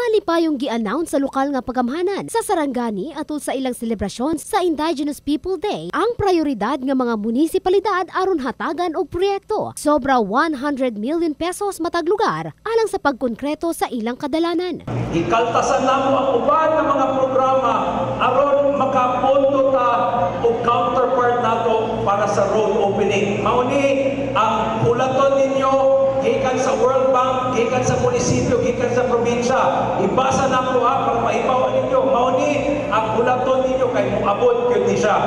Malipayong gi-announce sa lokal nga pagamhanan sa Sarangani atul sa ilang selebrasyon sa Indigenous People Day ang prioridad nga mga munisipalidad aron hatagan og proyekto. Sobra 100 million pesos matag lugar alang sa pagkonkreto sa ilang kadalanan. Ikaltasan namo ang uban nga mga programa aron makapondo ta og counterpart nato para sa road opening. Mauni ang pulaton ninyo gikan sa World Bank, gikan sa munisipyo, gikan sa probinsya. Ibasa na po para maibawa ninyo. Mauni ang pulaton ninyo kay moabot gyud ni siya.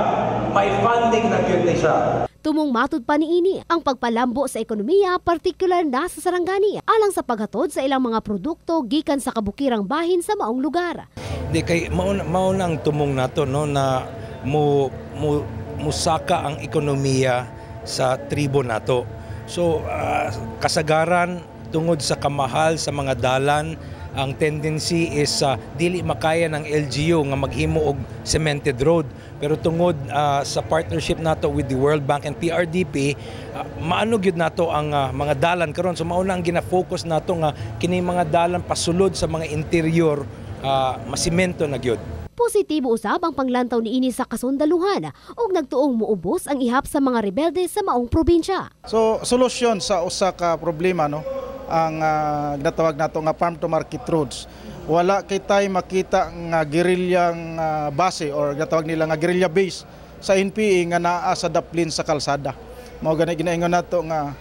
May funding na gyud ni siya. Tumong matud pa niini ang pagpalambo sa ekonomiya, partikular na sa Sarangani, alang sa paghatod sa ilang mga produkto gikan sa kabukirang bahin sa maong lugar. Di kay mao nang tumong nato no na musaka ang ekonomiya sa tribo nato. So kasagaran tungod sa kamahal sa mga dalan, ang tendency is dili makaya ng LGU nga maghimo og cemented road, pero tungod sa partnership nato with the World Bank and PRDP, maano gyud nato ang mga dalan karon. So mao na ang gina-focus nato nga kini mga dalan pasulod sa mga interior masimento na gyud. Positibo usab ang panglantaw niini sa kasundaluhan ug nagtuong muubos ang ihap sa mga rebelde sa maong probinsya. So solusyon sa usa ka problema no ang ginatawag nato nga farm to market roads. Wala kitay makita nga gerilyang base or ginatawag nila nga guerrilla base sa NPA nga naa sa daplin sa kalsada. Mao gani ginaingon nato nga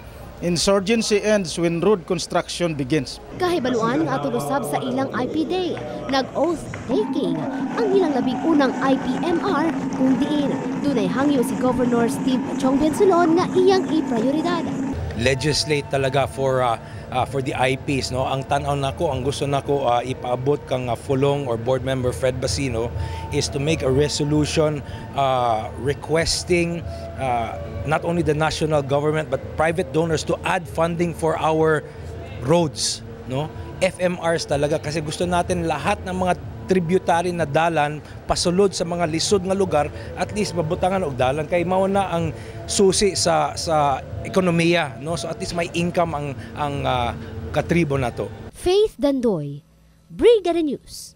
insurgency ends when road construction begins. Kahibaluan nga atol usab sa ilang IP Day, nag-oath taking ang ilang labing unang IPMR kung diin dunay hangyo si Governor Steve Chong Bensulon nga iyang i-prioridad. Legislate talaga for the IPs no. Ang tan-aw nako, ang gusto nako ipaabot kang Fulong or board member Fred Basino is to make a resolution requesting not only the national government but private donors to add funding for our roads no. FMRs talaga kasi gusto natin lahat ng mga tributary na dalan pasulod sa mga lisod nga lugar, at least mabutangan og dalan kay mao na ang susi sa ekonomiya no. So at least may income ang katribo nato. Faith Dandoy, Brigada News.